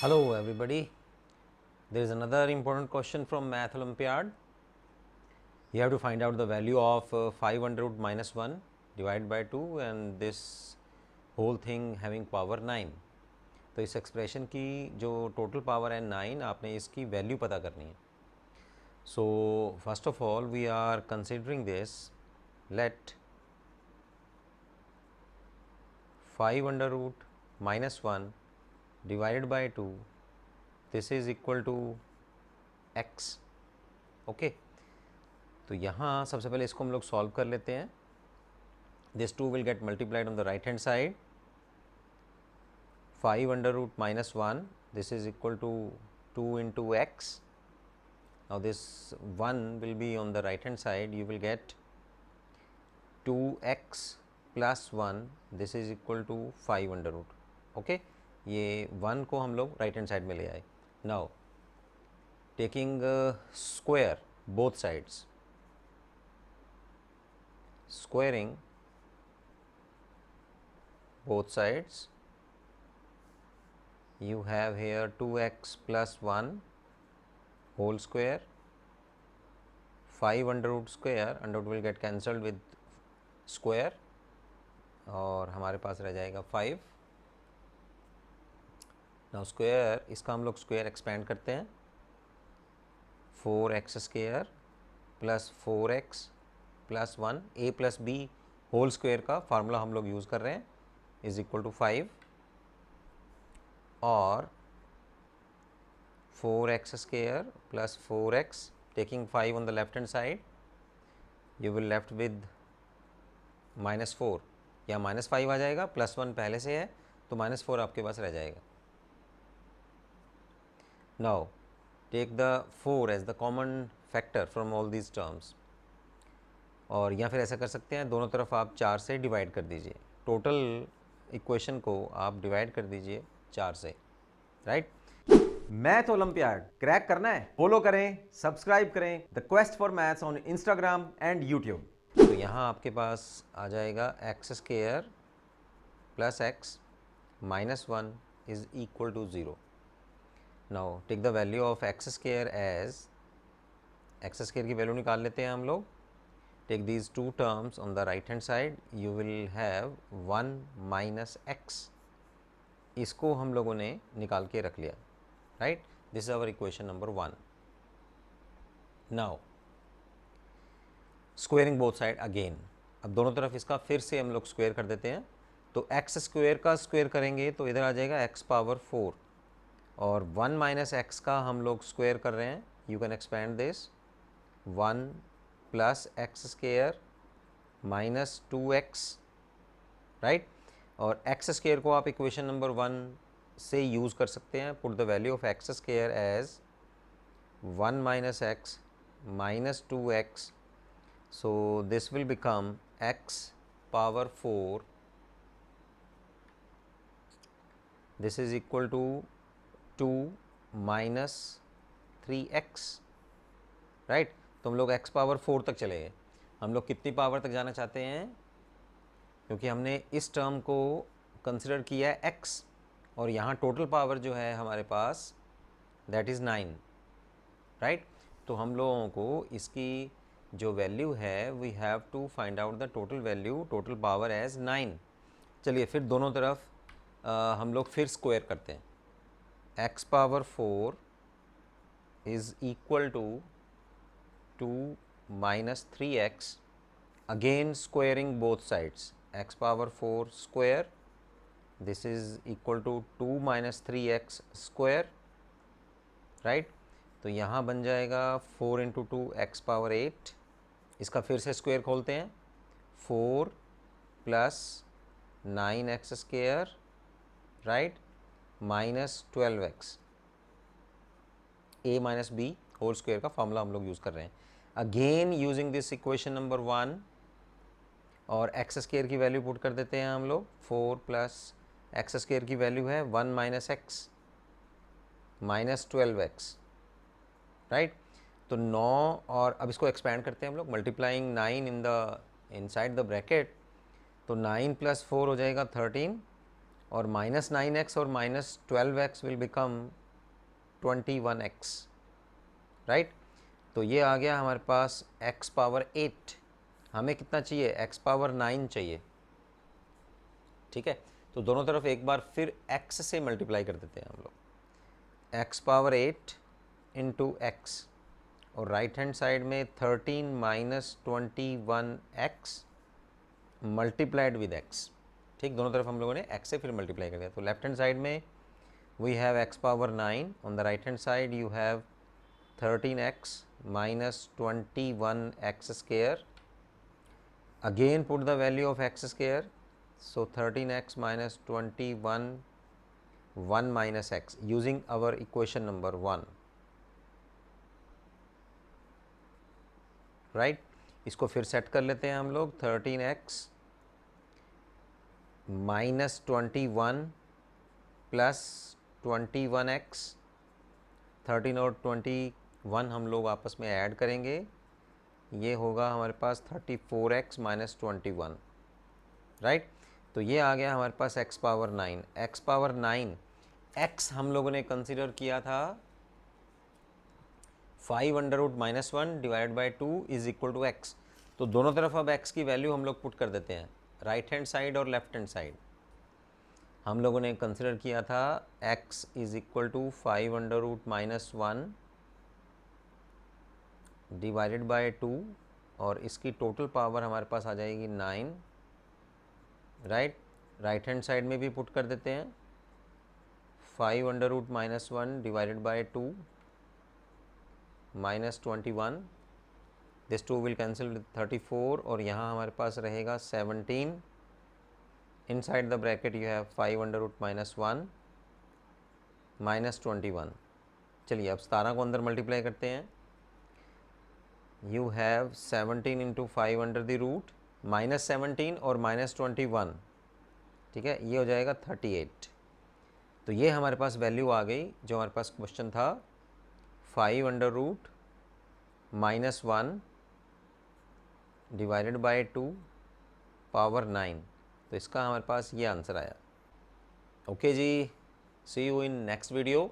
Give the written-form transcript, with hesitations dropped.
Hello everybody. There is another important question from Math Olympiad. You have to find out the value of 5 under root minus 1 divided by 2 and this whole thing having power 9. तो इस expression की जो total power है 9, आपने इसकी value पता करनी है. So first of all we are considering this. Let 5 under root minus 1 divided by 2, this is equal to x. Okay तो यहाँ सबसे पहले इसको हम लोग सॉल्व कर लेते हैं. This 2 will get multiplied on the right hand side. 5 under root minus 1, this is equal to 2 into x. Now this 1 will be on the right hand side. You will get 2x plus 1, this is equal to 5 under root. Okay ये 1 को हम लोग right hand side में ले आए. Now taking square both sides, squaring both sides, you have here 2x plus 1 whole square, 5 under root square, under root will get cancelled with square और हमारे पास रह जाएगा 5. नाउ स्क्वायर, इसका हम लोग स्क्वायर एक्सपेंड करते हैं. 4x square plus 4x plus 1 a plus b whole square का फार्मूला हम लोग यूज़ कर रहे हैं इज इक्वल टू 5 और 4x square plus 4x taking 5 on the left hand side you will left with -4 या -5 आ जाएगा. +1 पहले से है तो -4 आपके पास रह जाएगा. Now take the 4 as the common factor from all these terms. और या फिर ऐसा कर सकते हैं, दोनों तरफ आप 4 से डिवाइड कर दीजिए. टोटल इक्वेशन को आप डिवाइड कर दीजिए 4 से. राइट. मैथ ओलंपियाड क्रैक करना है? फॉलो करें, सब्सक्राइब करें the quest for maths on Instagram and YouTube. तो यहाँ आपके पास आ जाएगा x square plus x minus 1 is equal to 0. Now take the value of x square as, x square की वैल्यू निकाल लेते हैं हम लोग. Take these two terms on the right hand side. You will have 1 minus x. इसको हम लोगों ने निकाल के रख लिया. Right. This is our equation number 1. Now squaring both side again. अब दोनों तरफ इसका फिर से हम लोग स्क्वेयर कर देते हैं. तो एक्स स्क्वेयर का स्क्वेयर करेंगे तो इधर आ जाएगा एक्स पावर 4 और 1 माइनस एक्स का हम लोग स्क्वेयर कर रहे हैं. You can expand this 1 plus x square minus 2x. Right. और एक्स स्क्वेयर को आप इक्वेशन नंबर 1 से यूज़ कर सकते हैं. Put the value of x square as 1 minus x minus 2x. So this will become x power 4. This is equal to 2 minus 3x. Right. तो हम लोग x पावर 4 तक चले गए. हम लोग कितनी पावर तक जाना चाहते हैं? क्योंकि हमने इस टर्म को कंसिडर किया है x और यहाँ टोटल पावर जो है हमारे पास दैट इज़ 9. राइट. तो हम लोगों को इसकी जो वैल्यू है we have to find out the total value, total power as 9. चलिए फिर दोनों तरफ हम लोग फिर स्क्वायर करते हैं. x power 4 is equal to 2 minus 3x. Again squaring both sides. x power 4 square, this is equal to 2 minus 3x square. Right. तो यहाँ बन जाएगा 4 इंटू 2 एक्स पावर 8. इसका फिर से स्क्वायर खोलते हैं. 4 plus 9x square right minus 12x. a minus b whole square का फॉर्मूला हम लोग यूज़ कर रहे हैं. Again using this equation number 1 और एक्स स्क्वायर की वैल्यू पुट कर देते हैं हम लोग. 4 प्लस एक्स स्क्वायर की वैल्यू है 1 minus x minus 12x. Right. तो 9 और अब इसको एक्सपैंड करते हैं हम लोग multiplying 9 in the inside the bracket. तो 9 प्लस 4 हो जाएगा 13 और -9x और -12x will become 21x, right. तो ये आ गया हमारे पास x पावर 8। हमें कितना चाहिए? x पावर 9 चाहिए, ठीक है। तो दोनों तरफ एक बार फिर x से मल्टीप्लाई कर देते हैं हम लोग, x पावर 8 इंटू एक्स, और राइट हैंड साइड में 13 minus 21x multiplied with x, ठीक। दोनों तरफ हम लोगों ने x से फिर मल्टीप्लाई कर दिया। तो लेफ्ट हैंड साइड में we have x power 9, on the right hand side you have 13x minus 21x square. Again put the value of x square, so 13x minus 21, 1 minus x, using our equation number 1, right। इसको फिर set कर लेते हैं हम लोग, 13x minus 21 plus 21x, 13 और 21 हम लोग आपस में ऐड करेंगे, ये होगा हमारे पास 34x माइनस 21, राइट। तो ये आ गया हमारे पास x power 9। x power 9, x हम लोगों ने कंसिडर किया था 5√-1 divide by 2 is equal to x। तो दोनों तरफ अब x की वैल्यू हम लोग पुट कर देते हैं, राइट हैंड साइड और लेफ्ट हैंड साइड। हम लोगों ने कंसिडर किया था x is equal to 5√-1 divided by 2, और इसकी टोटल पावर हमारे पास आ जाएगी 9, राइट। राइट हैंड साइड में भी पुट कर देते हैं 5√-1 divided by 2 minus 21, this 2 will cancel with 34, और यहाँ हमारे पास रहेगा 17, inside the bracket you have 5√-1 minus 21। चलिए अब 17 को अंदर मल्टीप्लाई करते हैं, you have 17 into 5 under the root minus 17 और माइनस 21, ठीक है, ये हो जाएगा 38। तो ये हमारे पास वैल्यू आ गई जो हमारे पास क्वेश्चन था, 5√-1 डिवाइडेड बाय 2 पावर 9। तो इसका हमारे पास ये आंसर आया। ओके जी, see you in next video.